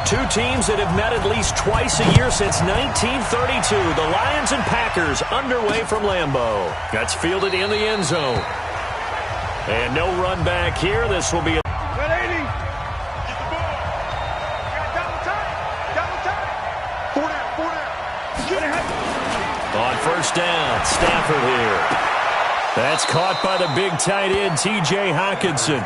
Two teams that have met at least twice a year since 1932. The Lions and Packers underway from Lambeau. That's fielded in the end zone. And no run back here. This will be a... On first down, Stafford here. That's caught by the big tight end, T.J. Hockenson.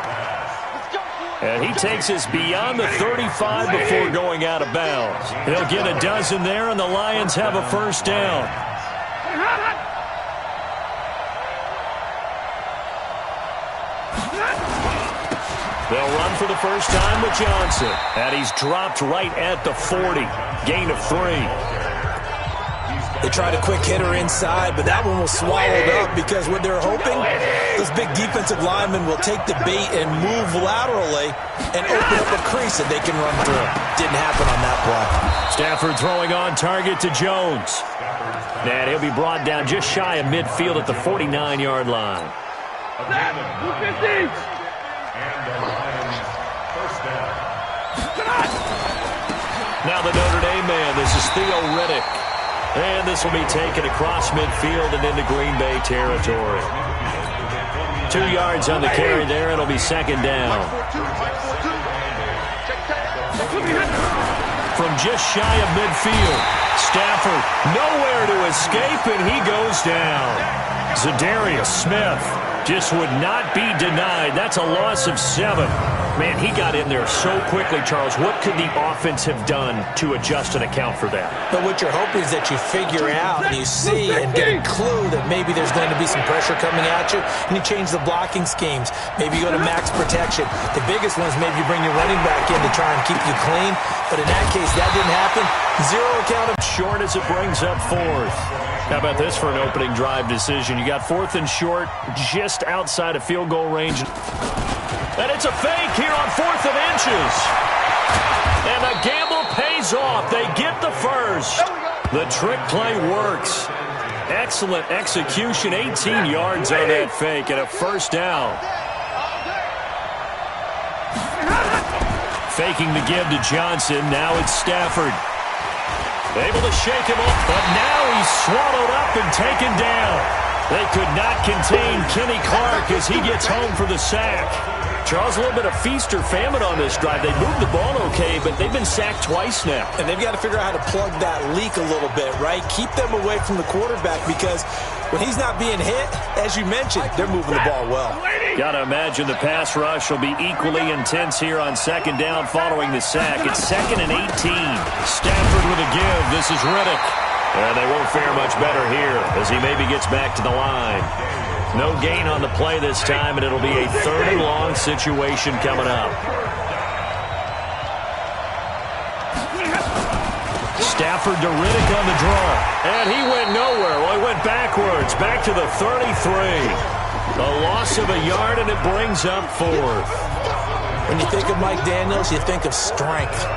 And he takes us beyond the 35 before going out of bounds. He'll get a dozen there, and the Lions have a first down. They'll run for the first time with Johnson. And he's dropped right at the 40. Gain of 3. They tried a quick hitter inside, but that one was swallowed up because what they're hoping, this big defensive lineman will take the bait and move laterally and open up a crease that they can run through. Didn't happen on that play. Stafford throwing on target to Jones. And he'll be brought down just shy of midfield at the 49-yard line. Now the Notre Dame man, this is Theo Riddick. And this will be taken across midfield and into Green Bay territory. 2 yards on the carry there. It'll be second down. From just shy of midfield, Stafford nowhere to escape, and he goes down. Zadarius Smith just would not be denied. That's a loss of 7. Man, he got in there so quickly, Charles. What could the offense have done to adjust and account for that? But what you're hoping is that you figure out and you see and get a clue that maybe there's going to be some pressure coming at you, and you change the blocking schemes. Maybe you go to max protection. The biggest one is maybe you bring your running back in to try and keep you clean. But in that case, that didn't happen. 0 account of short as it brings up 4th. How about this for an opening drive decision? You got 4th and short, just outside of field goal range. And it's a fake here on 4th and inches. And the gamble pays off. They get the first. The trick play works. Excellent execution. 18 yards on that fake and a first down. Faking the give to Johnson. Now it's Stafford. Able to shake him off, but now he's swallowed up and taken down. They could not contain Kenny Clark as he gets home for the sack. Charles, a little bit of feast or famine on this drive. They moved the ball okay, but they've been sacked twice now. And they've got to figure out how to plug that leak a little bit, right? Keep them away from the quarterback because when he's not being hit, as you mentioned, they're moving the ball well. Got to imagine the pass rush will be equally intense here on second down following the sack. It's 2nd and 18. Stafford with a give. This is Riddick. And they won't fare much better here as he maybe gets back to the line. No gain on the play this time, and it'll be a 3rd and long situation coming up. Stafford to Riddick on the draw. And he went nowhere. Well, he went backwards, back to the 33. A loss of a yard, and it brings up 4th. When you think of Mike Daniels, you think of strength.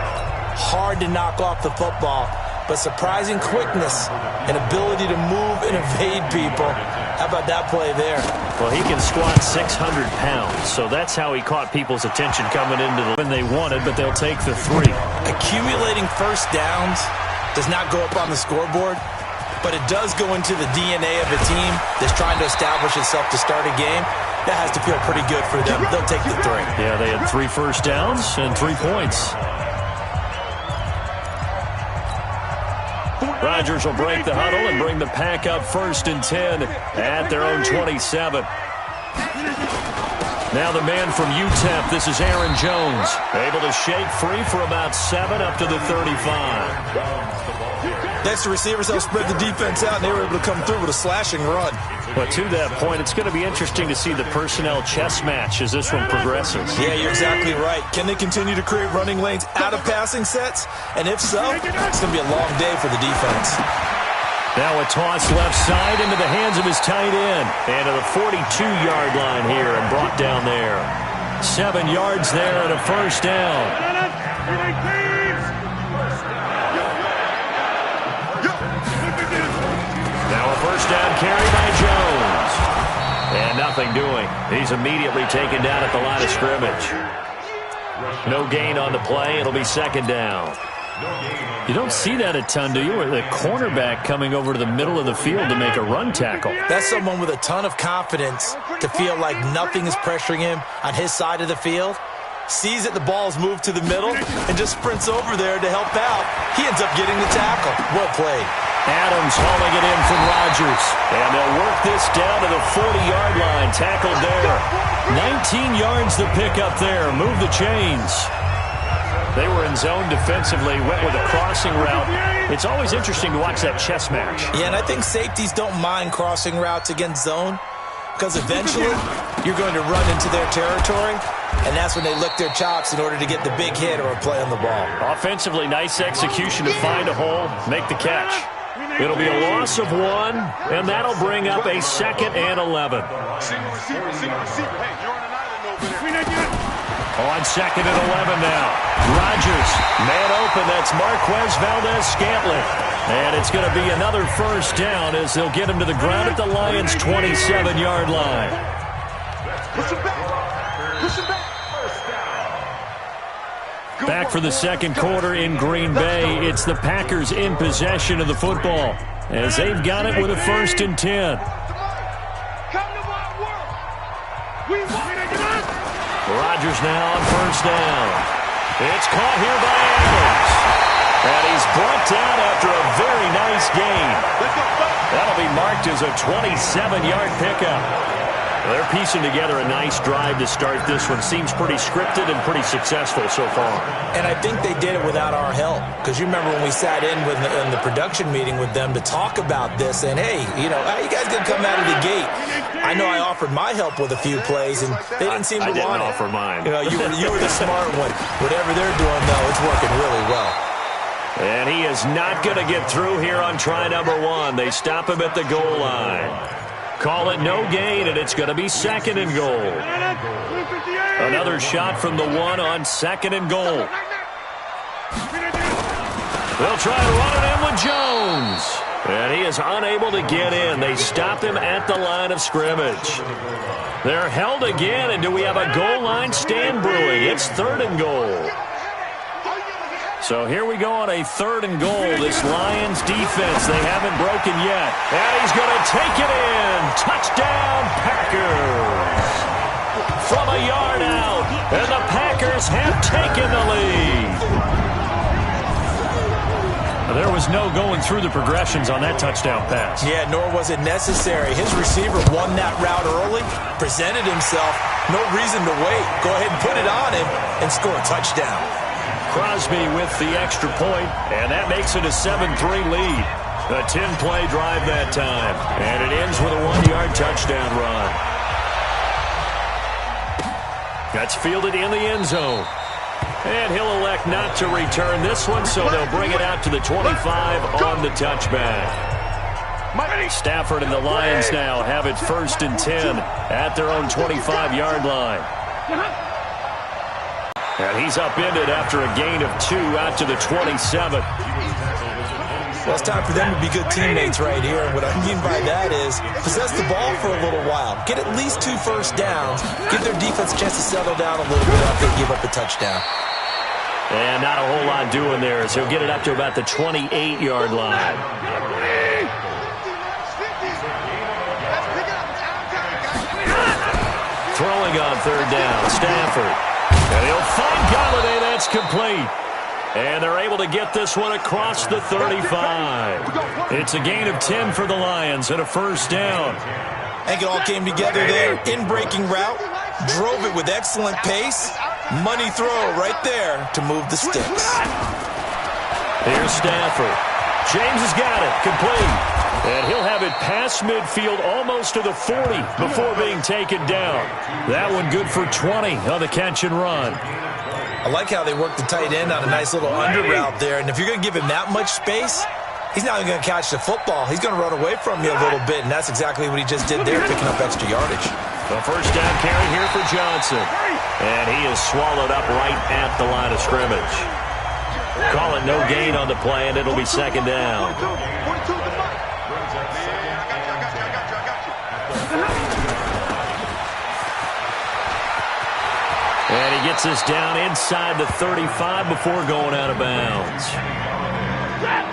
Hard to knock off the football, but surprising quickness and ability to move and evade people. How about that play there? Well, he can squat 600 pounds, so that's how he caught people's attention coming into the when they wanted, but they'll take the 3. Accumulating first downs does not go up on the scoreboard, but it does go into the DNA of a team that's trying to establish itself to start a game. That has to feel pretty good for them. They'll take the 3. Yeah, they had 3 first downs and 3 points. Rodgers will break the huddle and bring the pack up 1st and 10 at their own 27. Now the man from UTEP, this is Aaron Jones. Able to shake free for about 7 up to the 35. Next, the receivers help spread the defense out, and they were able to come through with a slashing run. But to that point, it's going to be interesting to see the personnel chess match as this one progresses. Yeah, you're exactly right. Can they continue to create running lanes out of passing sets? And if so, it's going to be a long day for the defense. Now a toss left side into the hands of his tight end. And to the 42-yard line here and brought down there. 7 yards there and a first down. Now a first down carry by Jones. And nothing doing. He's immediately taken down at the line of scrimmage. No gain on the play. It'll be second down. You don't see that a ton, do you? Or the cornerback coming over to the middle of the field to make a run tackle. That's someone with a ton of confidence to feel like nothing is pressuring him on his side of the field. Sees that the ball's moved to the middle and just sprints over there to help out. He ends up getting the tackle. Well played. Adams hauling it in from Rodgers. And they'll work this down to the 40-yard line. Tackled there. 19 yards to pick up there. Move the chains. They were in zone defensively, went with a crossing route. It's always interesting to watch that chess match. Yeah, and I think safeties don't mind crossing routes against zone because eventually you're going to run into their territory, and that's when they lick their chops in order to get the big hit or a play on the ball. Offensively, nice execution to find a hole, make the catch. It'll be a loss of 1, and that'll bring up a 2nd and 11. On 2nd and 11 now. Rodgers, man open. That's Marquez Valdez-Scantling. And it's going to be another first down as they'll get him to the ground at the Lions' 27-yard line. Back for the second quarter in Green Bay. It's the Packers in possession of the football as they've got it with a 1st and 10. Rodgers now on 1st down. It's caught here by Adams. And he's brought down after a very nice gain. That'll be marked as a 27-yard pickup. They're piecing together a nice drive to start this one. Seems pretty scripted and pretty successful so far. And I think they did it without our help. Because you remember when we sat in the production meeting with them to talk about this. And, hey, how you guys going to come out of the gate? I know I offered my help with a few plays, and they didn't seem to want it. I didn't offer mine. You were the smart one. Whatever they're doing, though, it's working really well. And he is not going to get through here on try number 1. They stop him at the goal line. Call it no gain, and it's going to be 2nd and goal. Another shot from the 1 on 2nd and goal. They'll try to run it in with Jones. And he is unable to get in. They stop him at the line of scrimmage. They're held again, and do we have a goal line stand brewing? It's 3rd and goal. So here we go on a 3rd and goal. This Lions defense, they haven't broken yet. And he's going to take it in. Touchdown, Packers. From a yard out. And the Packers have taken the lead. There was no going through the progressions on that touchdown pass. Yeah, nor was it necessary. His receiver won that route early, presented himself. No reason to wait. Go ahead and put it on him and score a touchdown. Crosby with the extra point, and that makes it a 7-3 lead. A 10-play drive that time, and it ends with a 1-yard touchdown run. That's fielded in the end zone. And he'll elect not to return this one, so they'll bring it out to the 25 on the touchback. Stafford and the Lions now have it 1st and 10 at their own 25-yard line. And he's upended after a gain of 2 out to the 27. Well, it's time for them to be good teammates right here. And what I mean by that is possess the ball for a little while. Get at least 2 first downs. Give their defense a chance to settle down a little bit after they give up a touchdown. And not a whole lot doing there as he'll get it up to about the 28-yard line. Throwing on 3rd down, Stafford. And he'll find Galladay. That's complete. And they're able to get this one across the 35. It's a gain of 10 for the Lions and a 1st down. I think it all came together there. In-breaking route. Drove it with excellent pace. Money throw right there to move the sticks. Here's Stafford. James has got it. Complete. And he'll have it past midfield almost to the 40 before being taken down. That one good for 20 on the catch and run. I like how they work the tight end on a nice little under route there. And if you're going to give him that much space, he's not even going to catch the football. He's going to run away from you a little bit, and that's exactly what he just did there, picking up extra yardage. The 1st down carry here for Johnson. And he is swallowed up right at the line of scrimmage. Call it no gain on the play, and it'll be 2nd down. And he gets this down inside the 35 before going out of bounds.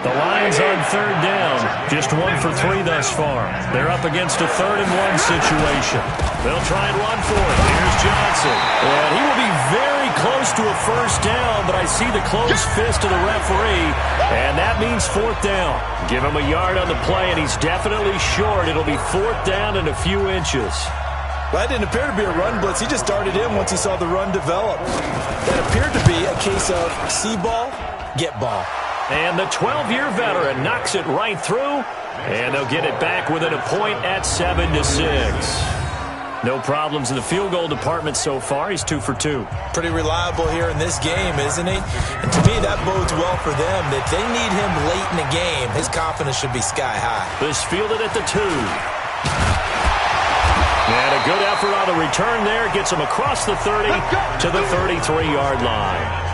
The Lions on third down, just 1 for 3 thus far. They're up against a 3rd-and-1 situation. They'll try and run for it. Here's Johnson. And he will be very close to a first down, but I see the closed fist of the referee, and that means 4th down. Give him a yard on the play, and he's definitely short. It'll be 4th down and a few inches. Well, that didn't appear to be a run blitz. He just darted in once he saw the run develop. That appeared to be a case of see ball, get ball. And the 12-year veteran knocks it right through, and they'll get it back within a point at 7-6. No problems in the field goal department so far. He's 2 for 2. Pretty reliable here in this game, isn't he? And to me, that bodes well for them. That they need him late in the game. His confidence should be sky high. This fielded at the 2. And a good effort on the return there. Gets him across the 30 to the 33-yard line.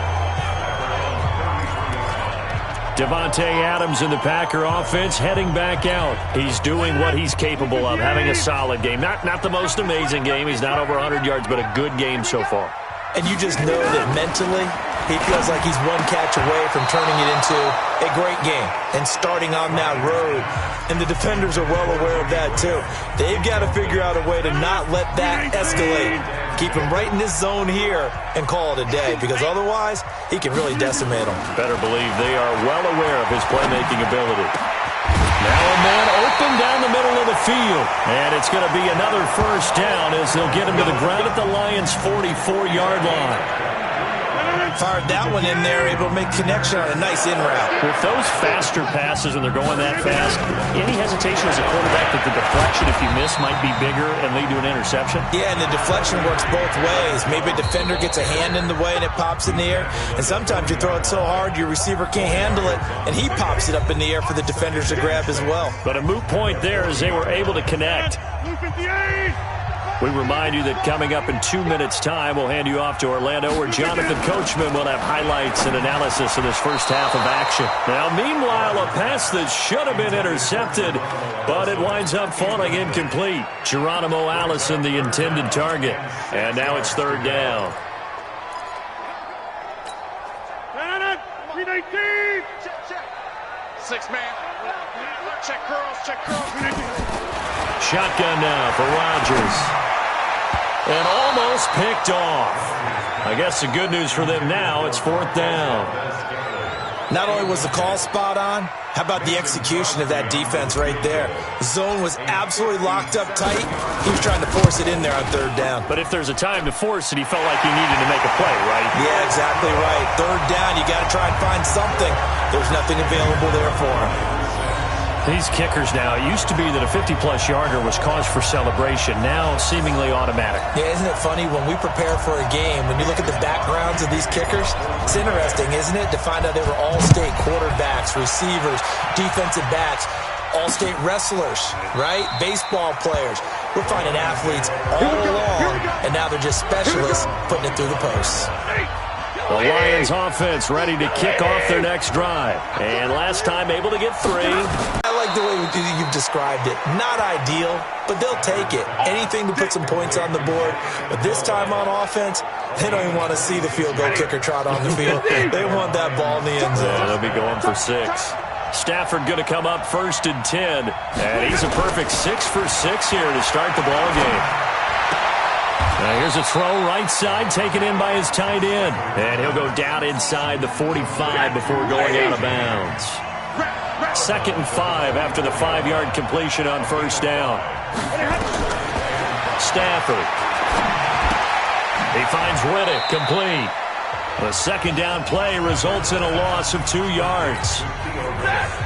Davante Adams in the Packer offense heading back out. He's doing what he's capable of, having a solid game. Not the most amazing game. He's not over 100 yards, but a good game so far. And you just know that mentally he feels like he's one catch away from turning it into a great game and starting on that road. And the defenders are well aware of that too. They've got to figure out a way to not let that escalate. Keep him right in this zone here and call it a day, because otherwise he can really decimate them. Better believe they are well aware of his playmaking ability. Now a man open down the middle of the field. And it's going to be another first down as they'll get him to the ground at the Lions' 44-yard line. Fired that one in there, able to make connection on a nice in route. With those faster passes when they're going that fast, any hesitation as a quarterback that the deflection, if you miss, might be bigger and lead to an interception? Yeah, and the deflection works both ways. Maybe a defender gets a hand in the way and it pops in the air. And sometimes you throw it so hard your receiver can't handle it, and he pops it up in the air for the defenders to grab as well. But a moot point there as they were able to connect. We remind you that coming up in 2 minutes' time, we'll hand you off to Orlando, where Jonathan Coachman will have highlights and analysis of this first half of action. Now, meanwhile, a pass that should have been intercepted, but it winds up falling incomplete. Geronimo Allison, the intended target. And now it's 3rd down. Six-man. Check curls. Shotgun now for Rodgers. And almost picked off. I guess the good news for them now, it's 4th down. Not only was the call spot on, how about the execution of that defense right there? The zone was absolutely locked up tight. He was trying to force it in there on 3rd down. But if there's a time to force it, he felt like he needed to make a play, right? Yeah, exactly right. 3rd down, you got to try and find something. There's nothing available there for him. These kickers now, it used to be that a 50-plus yarder was cause for celebration. Now, seemingly automatic. Yeah, isn't it funny when we prepare for a game, when you look at the backgrounds of these kickers, it's interesting, isn't it, to find out they were all-state quarterbacks, receivers, defensive backs, all-state wrestlers, right? Baseball players. We're finding athletes all along, and now they're just specialists putting it through the posts. The Lions offense ready to kick off their next drive. And last time able to get 3. I like the way you've described it. Not ideal, but they'll take it. Anything to put some points on the board. But this time on offense, they don't even want to see the field goal kicker trot on the field. They want that ball in the end zone. Yeah, they'll be going for 6. Stafford going to come up 1st and 10. And he's a perfect 6 for 6 here to start the ball game. Now here's a throw right side taken in by his tight end. And he'll go down inside the 45 before going out of bounds. 2nd and 5 after the 5-yard completion on 1st down. Stafford. He finds Riddick complete. The 2nd down play results in a loss of 2 yards.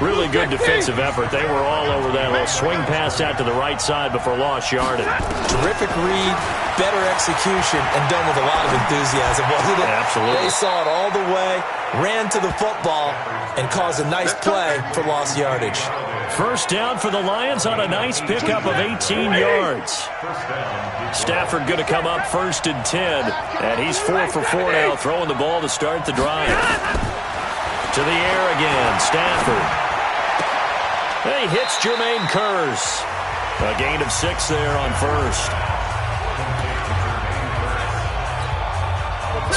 Really good defensive effort. They were all over that little swing pass out to the right side before lost yardage. Terrific read, better execution, and done with a lot of enthusiasm, wasn't it? Absolutely. They saw it all the way, ran to the football, and caused a nice play for lost yardage. 1st down for the Lions on a nice pickup of 18 yards. Stafford going to come up 1st and 10, and he's 4 for 4 now, throwing the ball to start the drive. To the air again, Stafford. He hits Jermaine Kearse. A gain of 6 there on 1st.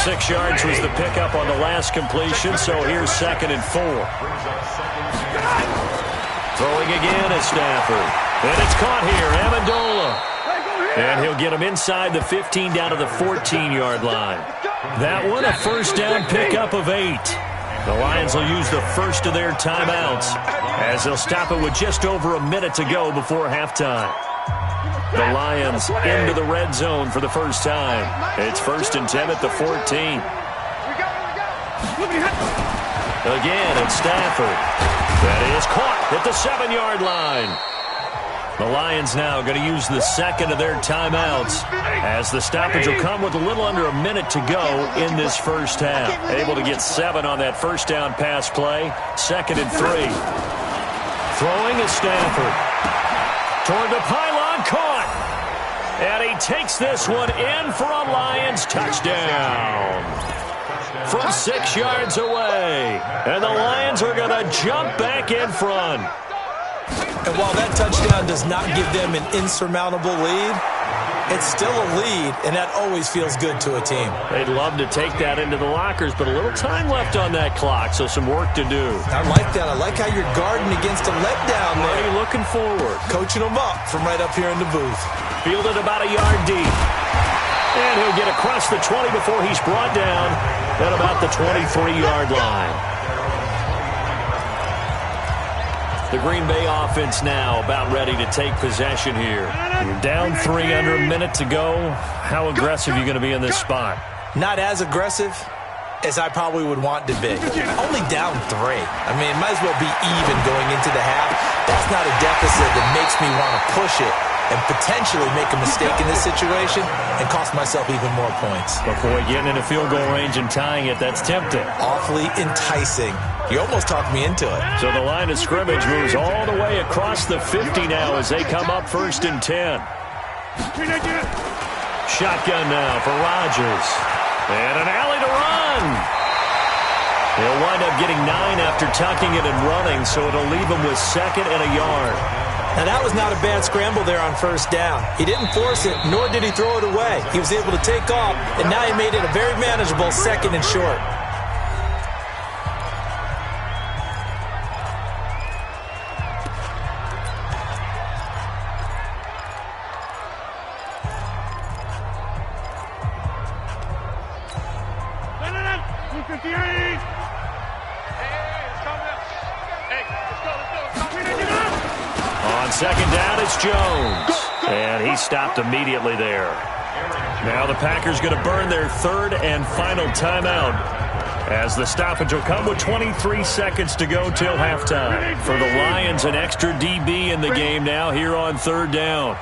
6 yards was the pickup on the last completion, so here's 2nd and 4. Throwing again is Stafford. And it's caught here, Amendola. And he'll get him inside the 15 down to the 14-yard line. That one, a first down pickup of 8. The Lions will use the first of their timeouts as they'll stop it with just over a minute to go before halftime. The Lions into the red zone for the first time. It's 1st and 10 at the 14. Again, it's Stafford. That is caught at the 7-yard line. The Lions now going to use the second of their timeouts as the stoppage will come with a little under a minute to go in this first half. Able to get 7 on that first down pass play. 2nd and 3. Throwing is Stafford. Toward the pylon, caught. And he takes this one in for a Lions touchdown. From 6 yards away. And the Lions are going to jump back in front. And while that touchdown does not give them an insurmountable lead, it's still a lead, and that always feels good to a team. They'd love to take that into the lockers, but a little time left on that clock, so some work to do. I like that. I like how you're guarding against a letdown there. Are you looking forward? Coaching them up from right up here in the booth. Fielded about a yard deep. And he'll get across the 20 before he's brought down at about the 23-yard line. The Green Bay offense now about ready to take possession here. You're down 3 under a minute to go. How aggressive are you going to be in this spot? Not as aggressive as I probably would want to be. Only down 3. I mean, it might as well be even going into the half. That's not a deficit that makes me want to push it and potentially make a mistake in this situation and cost myself even more points. Before getting into field goal range and tying it, that's tempting. Awfully enticing. You almost talked me into it. So the line of scrimmage moves all the way across the 50 now as they come up 1st and 10. Shotgun now for Rodgers. And an alley to run. He'll wind up getting 9 after tucking it and running, so it'll leave him with 2nd and a yard. Now, that was not a bad scramble there on 1st down. He didn't force it, nor did he throw it away. He was able to take off, and now he made it a very manageable 2nd and short. On 2nd down, it's Jones. And he stopped immediately there. Now the Packers going to burn their 3rd and final timeout as the stoppage will come with 23 seconds to go till halftime. For the Lions, an extra DB in the game now here on 3rd down.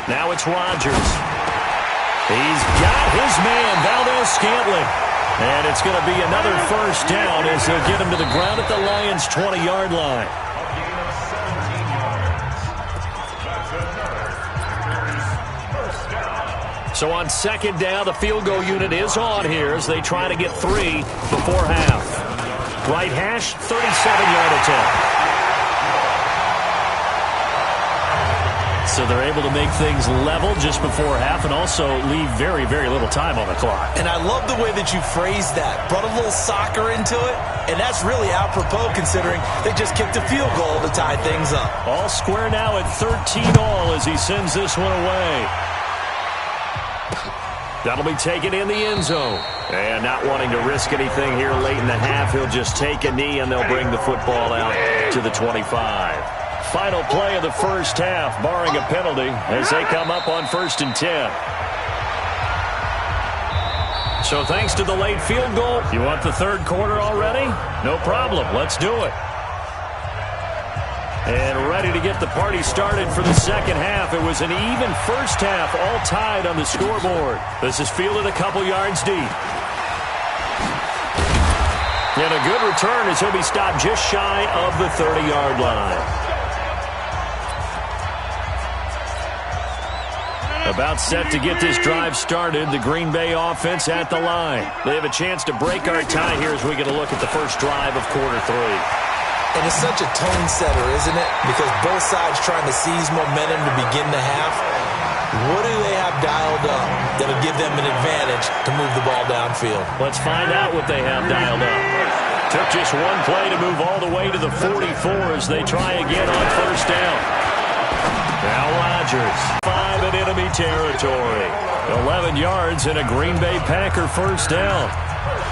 Now it's Rodgers. He's got his man, Valdez-Scantling. And it's going to be another first down as they'll get him to the ground at the Lions' 20-yard line. So on 2nd down, the field goal unit is on here as they try to get 3 before half. Right hash, 37-yard attempt. So they're able to make things level just before half and also leave very, very little time on the clock. And I love the way that you phrased that. Brought a little soccer into it, and that's really apropos considering they just kicked a field goal to tie things up. All square now at 13 all as he sends this one away. That'll be taken in the end zone. And not wanting to risk anything here late in the half, he'll just take a knee and they'll bring the football out to the 25. Final play of the first half, barring a penalty, as they come up on 1st and 10. So thanks to the late field goal, you want the 3rd quarter already? No problem. Let's do it. And ready to get the party started for the 2nd half. It was an even first half, all tied on the scoreboard. This is fielded a couple yards deep. And a good return as he'll be stopped just shy of the 30-yard line. About set to get this drive started, the Green Bay offense at the line. They have a chance to break our tie here as we get a look at the first drive of quarter 3. And it's such a tone setter, isn't it? Because both sides trying to seize momentum to begin the half. What do they have dialed up that'll give them an advantage to move the ball downfield? Let's find out what they have dialed up. Took just one play to move all the way to the 44 as they try again on first down. Now Rodgers, 5 in enemy territory. 11 yards and a Green Bay Packer first down.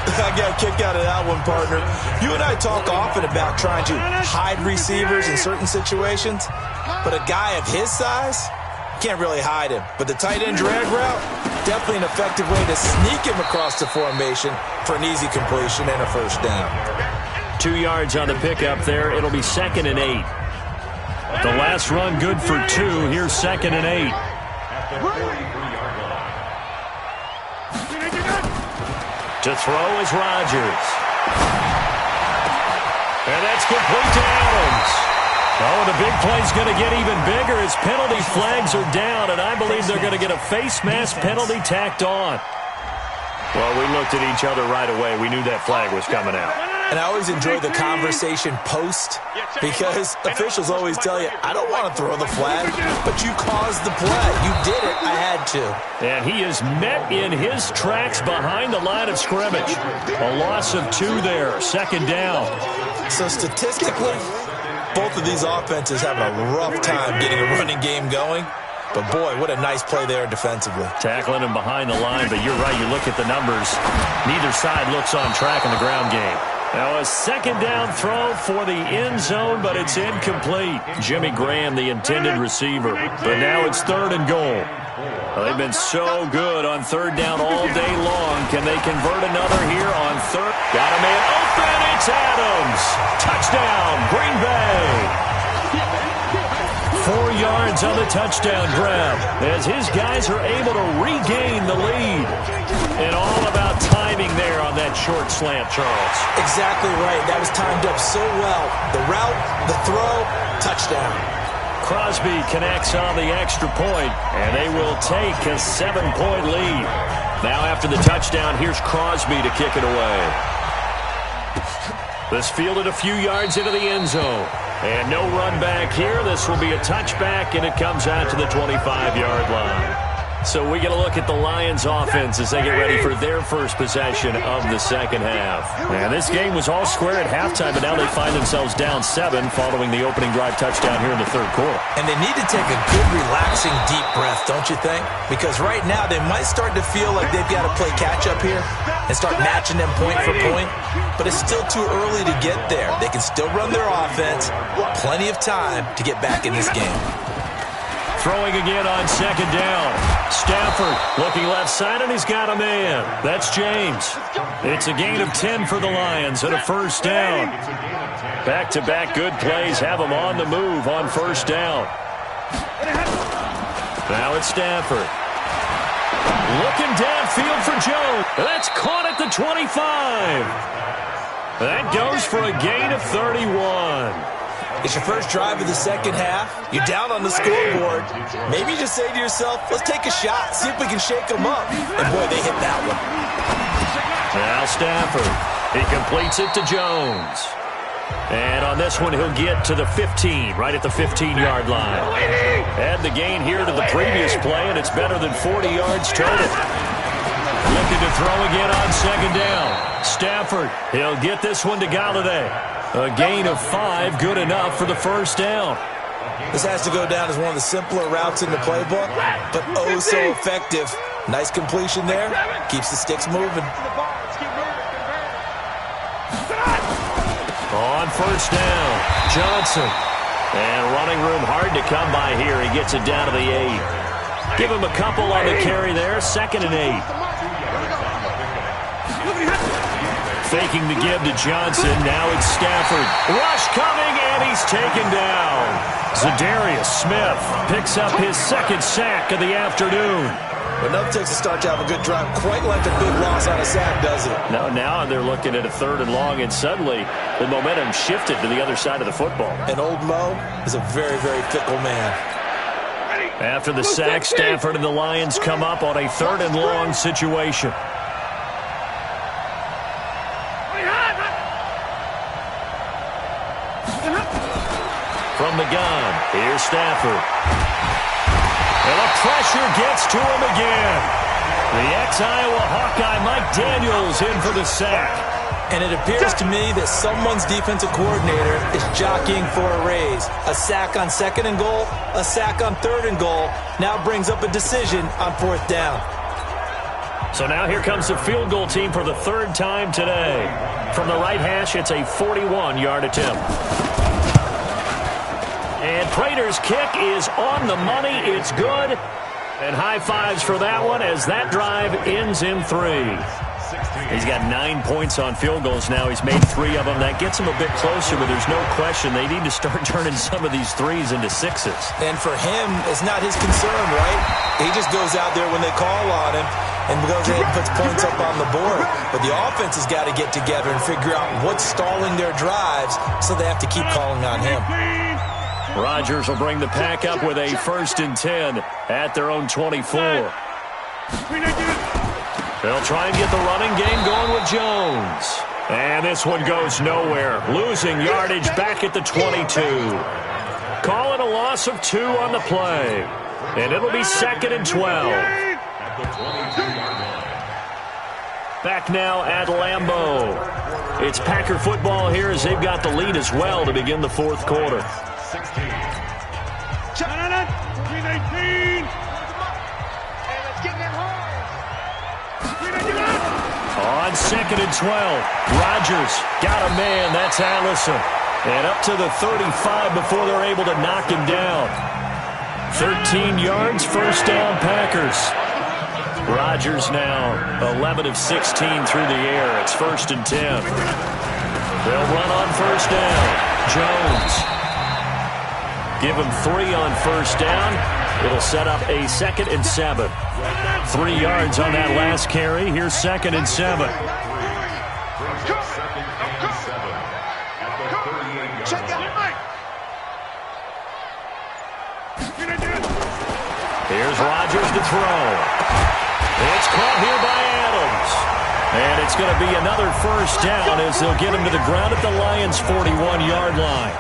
I got a kick out of that one, partner. You and I talk often about trying to hide receivers in certain situations, but a guy of his size, can't really hide him. But the tight end drag route, definitely an effective way to sneak him across the formation for an easy completion and a first down. 2 yards on the pickup there. It'll be 2nd and 8. The last run good for 2. Here's 2nd and 8. To throw is Rodgers. And that's complete to Adams. Oh, the big play's going to get even bigger as penalty flags are down, and I believe they're going to get a face mask penalty tacked on. Well, we looked at each other right away. We knew that flag was coming out. And I always enjoy the conversation post because officials always tell you, I don't want to throw the flag, but you caused the play. You did it. I had to. And he is met in his tracks behind the line of scrimmage. A loss of 2 there, 2nd down. So statistically, both of these offenses having a rough time getting a running game going. But, boy, what a nice play there defensively. Tackling him behind the line, but you're right. You look at the numbers. Neither side looks on track in the ground game. Now a 2nd down throw for the end zone, but it's incomplete. Jimmy Graham, the intended receiver. But now it's 3rd and goal. Well, they've been so good on 3rd down all day long. Can they convert another here on 3rd? Got a man open. It's Adams. Touchdown, Green Bay. 4 yards on the touchdown grab as his guys are able to regain the lead. And all about timing there on that short slant, Charles. Exactly right. That was timed up so well. The route, the throw, touchdown. Crosby connects on the extra point, and they will take a 7-point lead. Now after the touchdown, here's Crosby to kick it away. This fielded a few yards into the end zone. And no run back here. This will be a touchback, and it comes out to the 25-yard line. So we get a look at the Lions offense as they get ready for their first possession of the second half. And this game was all square at halftime, but now they find themselves down 7 following the opening drive touchdown here in the 3rd quarter. And they need to take a good, relaxing, deep breath, don't you think? Because right now they might start to feel like they've got to play catch-up here and start matching them point for point. But it's still too early to get there. They can still run their offense. Plenty of time to get back in this game. Throwing again on 2nd down. Stafford looking left side, and he's got a man. That's James. It's a gain of 10 for the Lions and a first down. Back-to-back good plays have them on the move on first down. Now it's Stafford. Looking downfield for Jones. That's caught at the 25. That goes for a gain of 31. It's your first drive of the second half. You're down on the scoreboard. Maybe you just say to yourself, let's take a shot, see if we can shake them up. And, boy, they hit that one. Now Stafford. He completes it to Jones. And on this one, he'll get to the 15, right at the 15-yard line. Add the gain here to the previous play, and it's better than 40 yards total. Looking to throw again on 2nd down. Stafford, he'll get this one to Galladay. A gain of 5, good enough for the first down. This has to go down as one of the simpler routes in the playbook, but oh so effective. Nice completion there. Keeps the sticks moving. On first down, Johnson. And running room hard to come by here. He gets it down to the 8. Give him a couple on the carry there. 2nd and 8. Faking the give to Johnson. Now it's Stafford. Rush coming, and he's taken down. Zadarius Smith picks up his 2nd sack of the afternoon. But nothing takes a start to have a good drive quite like a big loss on a sack, does it? No, now they're looking at a 3rd and long, and suddenly the momentum shifted to the other side of the football. And old Mo is a very, very fickle man. After the sack, Stafford and the Lions come up on a 3rd and long situation. From the gun, here's Stafford. And a pressure gets to him again. The ex-Iowa Hawkeye Mike Daniels in for the sack. And it appears to me that someone's defensive coordinator is jockeying for a raise. A sack on 2nd and goal, a sack on 3rd and goal, now brings up a decision on 4th down. So now here comes the field goal team for the 3rd time today. From the right hash, it's a 41-yard attempt. And Prater's kick is on the money. It's good. And high fives for that one as that drive ends in 3. He's got 9 points on field goals now. He's made 3 of them. That gets him a bit closer, but there's no question they need to start turning some of these 3s into 6s. And for him, it's not his concern, right? He just goes out there when they call on him and goes ahead and puts points up on the board. But the offense has got to get together and figure out what's stalling their drives, so they have to keep calling on him. Rodgers will bring the pack up with a 1st and 10 at their own 24. They'll try and get the running game going with Jones. And this one goes nowhere. Losing yardage back at the 22. Calling a loss of 2 on the play. And it'll be 2nd and 12. Back now at Lambeau. It's Packer football here as they've got the lead as well to begin the 4th quarter. 18. On 2nd and 12, Rodgers got a man. That's Allison. And up to the 35 before they're able to knock him down. 13 yards, 1st down, Packers. Rodgers now 11 of 16 through the air. It's 1st and 10. They'll run on 1st down. Jones. Give him 3 on 1st down. It'll set up a 2nd and 7. 3 yards on that last carry. Here's 2nd and 7. Here's Rodgers to throw. It's caught here by Adams. And it's going to be another 1st down as they'll get him to the ground at the Lions' 41-yard line.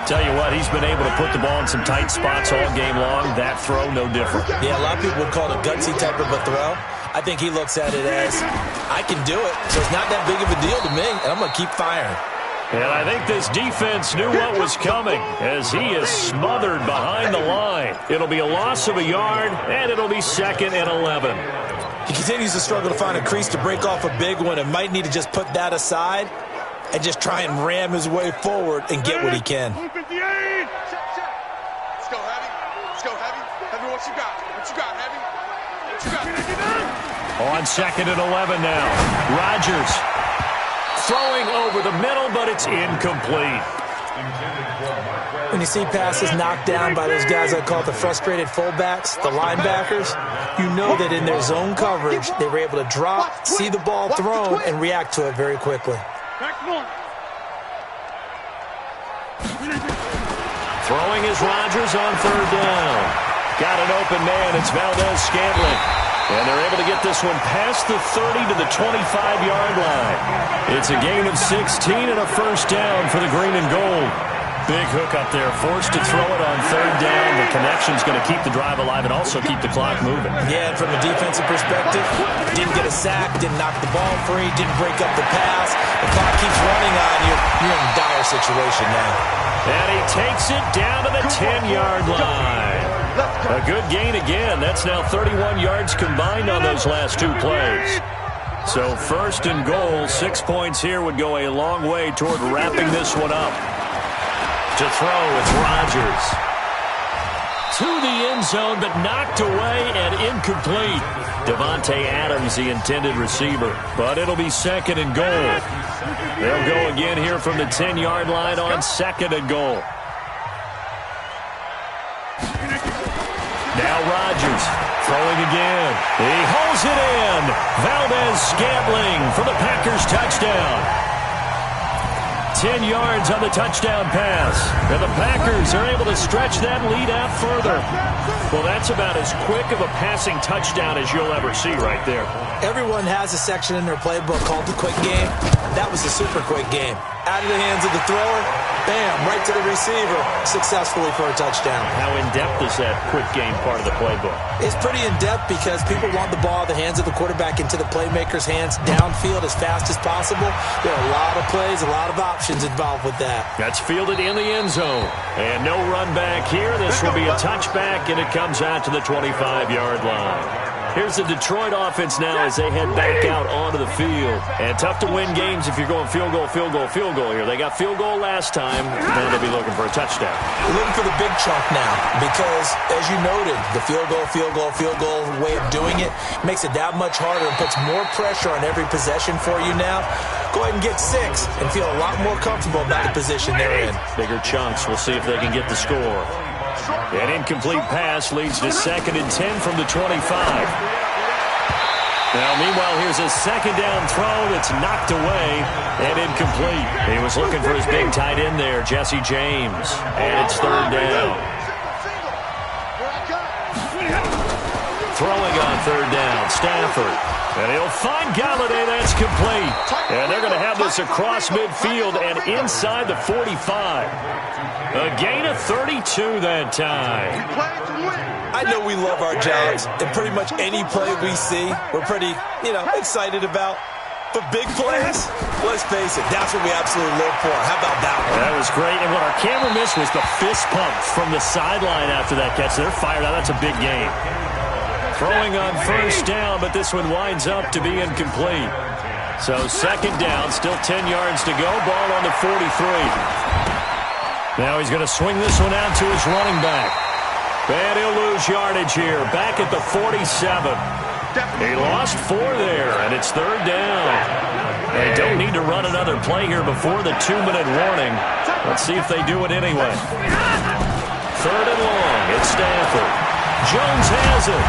Tell you what, he's been able to put the ball in some tight spots all game long. That throw, no different. Yeah, a lot of people would call it a gutsy type of a throw. I think he looks at it as, I can do it, so it's not that big of a deal to me, and I'm going to keep firing. And I think this defense knew what was coming as he is smothered behind the line. It'll be a loss of a yard, and it'll be 2nd and 11. He continues to struggle to find a crease to break off a big one and might need to just put that aside and just try and ram his way forward and get what he can. Let's go, Heavy. Let's go, Heavy. Heavy, what you got? What you got, Heavy? What you got? On 2nd and 11 now. Rodgers throwing over the middle, but it's incomplete. When you see passes knocked down by those guys I call the frustrated fullbacks, the linebackers, you know that in their zone coverage, they were able to drop, see the ball thrown, and react to it very quickly. Throwing is Rodgers on 3rd down. Got an open man. It's Valdez-Scantling. And they're able to get this one past the 30 to the 25-yard line. It's a gain of 16 and a 1st down for the green and gold. Big hook up there, forced to throw it on 3rd down. The connection's going to keep the drive alive and also keep the clock moving. Yeah, and from a defensive perspective, didn't get a sack, didn't knock the ball free, didn't break up the pass. The clock keeps running on you. You're in a dire situation now. And he takes it down to the 10-yard line. A good gain again. That's now 31 yards combined on those last 2 plays. So 1st and goal, 6 points here would go a long way toward wrapping this one up. To throw, it's Rodgers. To the end zone, but knocked away and incomplete. Devontae Adams, the intended receiver. But it'll be 2nd and goal. They'll go again here from the 10-yard line on 2nd and goal. Now Rodgers throwing again. He holds it in. Valdez-Scantling for the Packers touchdown. 10 yards on the touchdown pass. And the Packers are able to stretch that lead out further. Well, that's about as quick of a passing touchdown as you'll ever see right there. Everyone has a section in their playbook called the quick game. That was the super quick game. Out of the hands of the thrower, bam, right to the receiver, successfully for a touchdown. How in-depth is that quick game part of the playbook? It's pretty in-depth because people want the ball in the hands of the quarterback into the playmaker's hands downfield as fast as possible. There are a lot of plays, a lot of options involved with that. That's fielded in the end zone. And no run back here. This will be a touchback, and it comes out to the 25-yard line. Here's the Detroit offense now as they head back out onto the field. And tough to win games if you're going field goal, field goal, field goal here. They got field goal last time. Now they'll be looking for a touchdown. We're looking for the big chunk now because, as you noted, the field goal way of doing it makes it that much harder and puts more pressure on every possession for you now. Go ahead and get 6 and feel a lot more comfortable about the position they're in. Bigger chunks. We'll see if they can get the score. An incomplete pass leads to 2nd and 10 from the 25. Now, meanwhile, here's a second down throw that's knocked away and incomplete. He was looking for his big tight end there, Jesse James. And it's 3rd down. Throwing on 3rd down, Stafford. And he'll find Galladay. That's complete. And they're going to have this across midfield and inside the 45. A gain of 32 that time. I know we love our jobs, and pretty much any play we see, we're pretty, excited about. But big plays, let's face it, that's what we absolutely live for. How about that one? That was great. And what our camera missed was the fist pump from the sideline after that catch. They're fired out. That's a big game. Throwing on 1st down, but this one winds up to be incomplete. So 2nd down, still 10 yards to go. Ball on the 43. Now he's going to swing this one out to his running back. And he'll lose yardage here. Back at the 47. He lost 4 there, and it's 3rd down. They don't need to run another play here before the 2-minute warning. Let's see if they do it anyway. 3rd and long. It's Stafford. Jones has it.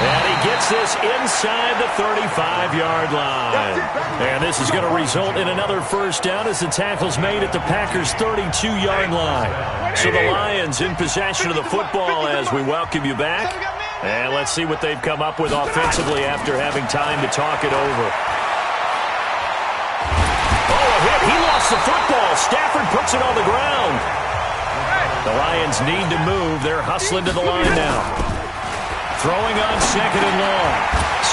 And he gets this inside the 35-yard line. And this is going to result in another 1st down as the tackle's made at the Packers' 32-yard line. So the Lions in possession of the football as we welcome you back. And let's see what they've come up with offensively after having time to talk it over. Oh, a hit. He lost the football. Stafford puts it on the ground. The Lions need to move. They're hustling to the line now. Throwing on 2nd and long.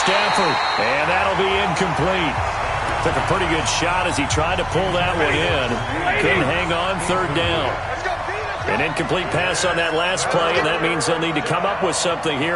Stafford, and that'll be incomplete. Took a pretty good shot as he tried to pull that one in. Couldn't hang on 3rd down. An incomplete pass on that last play, and that means they'll need to come up with something here.